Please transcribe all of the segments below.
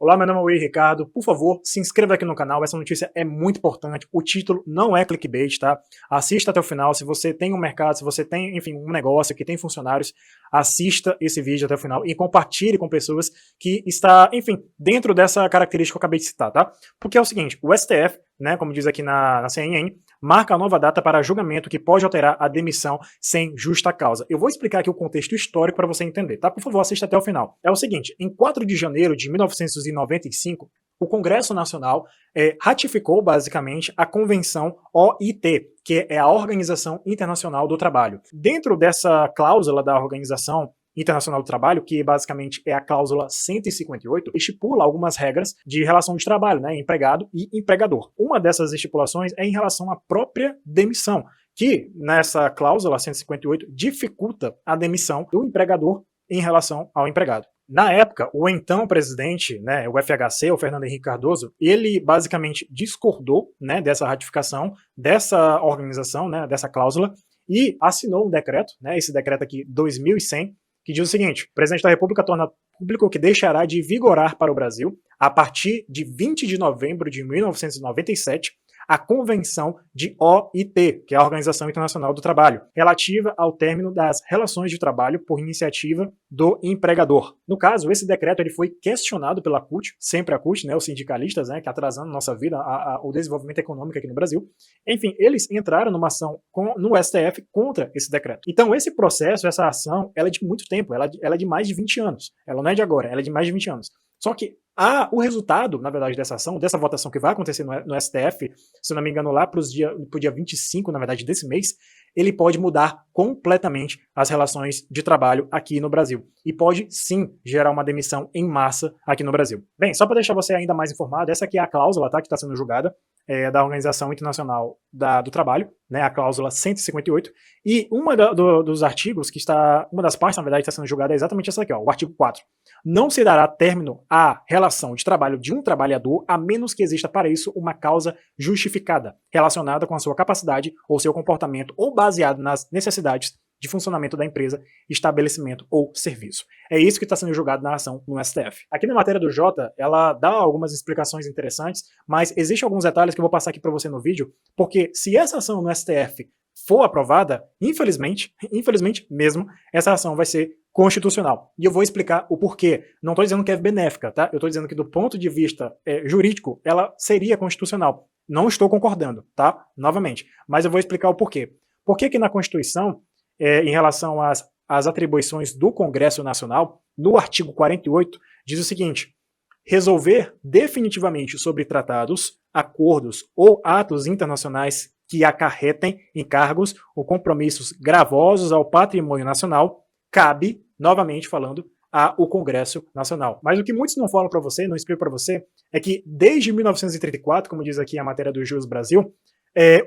Olá, meu nome é Will Ricardo. Por favor, se inscreva aqui no canal. Essa notícia é muito importante. O título não é clickbait, tá? Assista até o final. Se você tem um mercado, se você tem, enfim, um negócio que tem funcionários, assista esse vídeo até o final e compartilhe com pessoas que está, enfim, dentro dessa característica que eu acabei de citar, tá? Porque é o seguinte, o STF, né, como diz aqui na CNN, marca a nova data para julgamento que pode alterar a demissão sem justa causa. Eu vou explicar aqui o contexto histórico para você entender, tá? Por favor, assista até o final. É o seguinte, em 4 de janeiro de 1995, o Congresso Nacional ratificou, basicamente, a Convenção OIT, que é a Organização Internacional do Trabalho. Dentro dessa cláusula da Organização Internacional do Trabalho, que basicamente é a cláusula 158, estipula algumas regras de relação de trabalho, né, empregado e empregador. Uma dessas estipulações é em relação à própria demissão, que nessa cláusula 158 dificulta a demissão do empregador em relação ao empregado. Na época, o então presidente, né, o FHC, o Fernando Henrique Cardoso, ele basicamente discordou, né, dessa ratificação, dessa organização, né, dessa cláusula, e assinou um decreto, né, esse decreto aqui, 2100, que diz o seguinte: o presidente da República torna público que deixará de vigorar para o Brasil, a partir de 20 de novembro de 1997, a Convenção de OIT, que é a Organização Internacional do Trabalho, relativa ao término das relações de trabalho por iniciativa do empregador. No caso, esse decreto ele foi questionado pela CUT, sempre a CUT, né, os sindicalistas, né, que atrasando nossa vida, o desenvolvimento econômico aqui no Brasil. Enfim, eles entraram numa ação no STF contra esse decreto. Então, esse processo, essa ação, ela é de muito tempo, ela é de mais de 20 anos. Ela não é de agora, ela é de mais de 20 anos. Só que o resultado, na verdade, dessa ação, dessa votação que vai acontecer no STF, se não me engano, lá pro dia 25, na verdade, desse mês, ele pode mudar completamente as relações de trabalho aqui no Brasil. E pode, sim, gerar uma demissão em massa aqui no Brasil. Bem, só para deixar você ainda mais informado, essa aqui é a cláusula, tá, que está sendo julgada, da Organização Internacional do Trabalho, né, a cláusula 158, e dos artigos uma das partes, na verdade, que está sendo julgada é exatamente essa aqui, ó, o artigo 4. Não se dará término à relação de trabalho de um trabalhador a menos que exista para isso uma causa justificada, relacionada com a sua capacidade ou seu comportamento ou baseado nas necessidades de funcionamento da empresa, estabelecimento ou serviço. É isso que está sendo julgado na ação no STF. Aqui na matéria do Jota, ela dá algumas explicações interessantes, mas existem alguns detalhes que eu vou passar aqui para você no vídeo, porque se essa ação no STF for aprovada, infelizmente mesmo, essa ação vai ser constitucional. E eu vou explicar o porquê. Não estou dizendo que é benéfica, tá? Eu estou dizendo que do ponto de vista jurídico, ela seria constitucional. Não estou concordando, tá? Novamente. Mas eu vou explicar o porquê. Por que na Constituição, em relação às atribuições do Congresso Nacional, no artigo 48, diz o seguinte: resolver definitivamente sobre tratados, acordos ou atos internacionais que acarretem encargos ou compromissos gravosos ao patrimônio nacional, cabe, novamente falando, ao Congresso Nacional. Mas o que muitos não falam para você, não explicam para você, é que desde 1934, como diz aqui a matéria do Jus Brasil,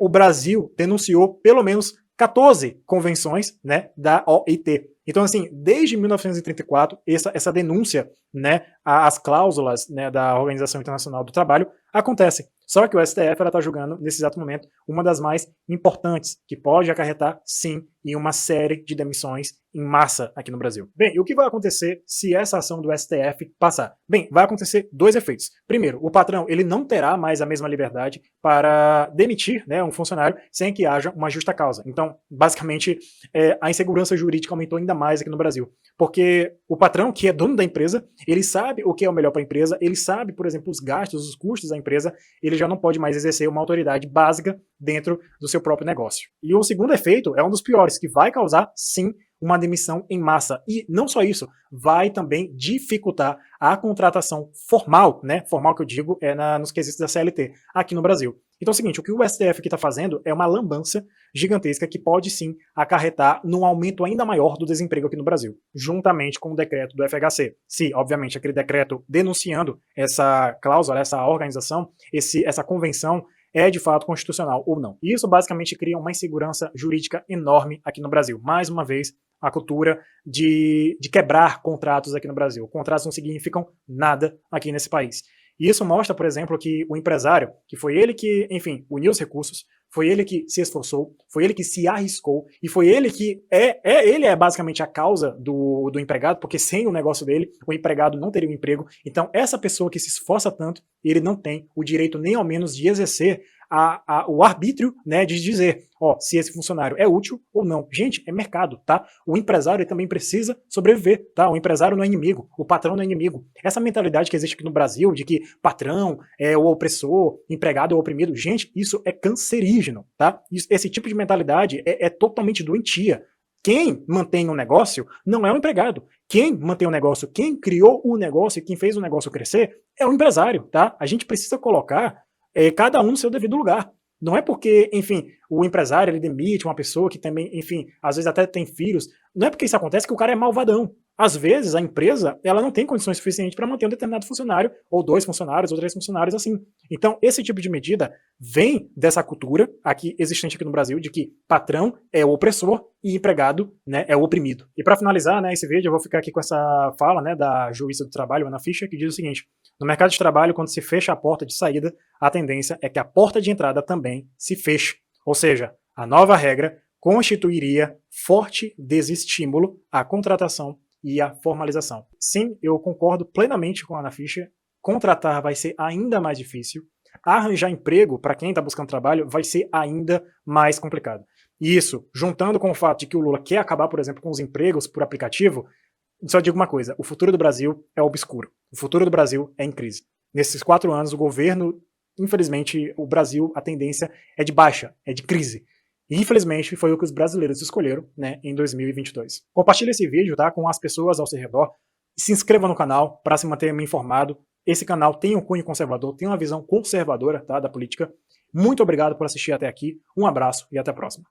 o Brasil denunciou pelo menos 14 convenções, né, da OIT. Então, assim, desde 1934, essa denúncia, né, às cláusulas, né, da Organização Internacional do Trabalho acontece. Só que o STF está julgando, nesse exato momento, uma das mais importantes, que pode acarretar, sim, em uma série de demissões em massa aqui no Brasil. Bem, e o que vai acontecer se essa ação do STF passar? Bem, vai acontecer dois efeitos. Primeiro, o patrão ele não terá mais a mesma liberdade para demitir, né, um funcionário sem que haja uma justa causa. Então, basicamente, a insegurança jurídica aumentou ainda mais aqui no Brasil. Porque o patrão, que é dono da empresa, ele sabe o que é o melhor para a empresa, ele sabe, por exemplo, os gastos, os custos da empresa, ele já não pode mais exercer uma autoridade básica dentro do seu próprio negócio. E o segundo efeito é um dos piores, que vai causar, sim, uma demissão em massa. E não só isso, vai também dificultar a contratação formal, né? Formal que eu digo nos quesitos da CLT aqui no Brasil. Então é o seguinte, o que o STF aqui está fazendo é uma lambança gigantesca que pode sim acarretar num aumento ainda maior do desemprego aqui no Brasil, juntamente com o decreto do FHC. Se, obviamente, aquele decreto denunciando essa cláusula, essa organização, essa convenção é de fato constitucional ou não. E isso basicamente cria uma insegurança jurídica enorme aqui no Brasil. Mais uma vez, a cultura de quebrar contratos aqui no Brasil. Contratos não significam nada aqui nesse país. E isso mostra, por exemplo, que o empresário, que foi ele que, enfim, uniu os recursos, foi ele que se esforçou, foi ele que se arriscou, e foi ele que ele é basicamente a causa do empregado, porque sem o negócio dele, o empregado não teria um emprego. Então, essa pessoa que se esforça tanto, ele não tem o direito nem ao menos de exercer o arbítrio, né, de dizer, ó, se esse funcionário é útil ou não. Gente, é mercado, tá? O empresário também precisa sobreviver, tá? O empresário não é inimigo, o patrão não é inimigo. Essa mentalidade que existe aqui no Brasil, de que patrão é o opressor, empregado é o oprimido, gente, isso é cancerígeno, tá? Esse tipo de mentalidade é totalmente doentia. Quem mantém o negócio não é o empregado. Quem mantém o negócio, quem criou o negócio e quem fez o negócio crescer é o empresário, tá? A gente precisa colocar cada um no seu devido lugar. Não é porque, enfim, o empresário ele demite uma pessoa que também, enfim, às vezes até tem filhos, não é porque isso acontece que o cara é malvadão. Às vezes a empresa ela não tem condições suficientes para manter um determinado funcionário, ou 2 funcionários, ou 3 funcionários assim. Então, esse tipo de medida vem dessa cultura aqui existente aqui no Brasil, de que patrão é o opressor e empregado, né, é o oprimido. E para finalizar, né, esse vídeo, eu vou ficar aqui com essa fala, né, da juíza do trabalho, Ana Fischer, que diz o seguinte: no mercado de trabalho, quando se fecha a porta de saída, a tendência é que a porta de entrada também se feche. Ou seja, a nova regra constituiria forte desestímulo à contratação e à formalização. Sim, eu concordo plenamente com a Ana Fischer. Contratar vai ser ainda mais difícil. Arranjar emprego para quem está buscando trabalho vai ser ainda mais complicado. E isso, juntando com o fato de que o Lula quer acabar, por exemplo, com os empregos por aplicativo, só digo uma coisa: o futuro do Brasil é obscuro. O futuro do Brasil é em crise. Nesses 4 anos, o governo, infelizmente, o Brasil, a tendência é de baixa, é de crise. E, infelizmente, foi o que os brasileiros escolheram, né, em 2022. Compartilhe esse vídeo, tá, com as pessoas ao seu redor. Se inscreva no canal para se manter informado. Esse canal tem um cunho conservador, tem uma visão conservadora, tá, da política. Muito obrigado por assistir até aqui. Um abraço e até a próxima.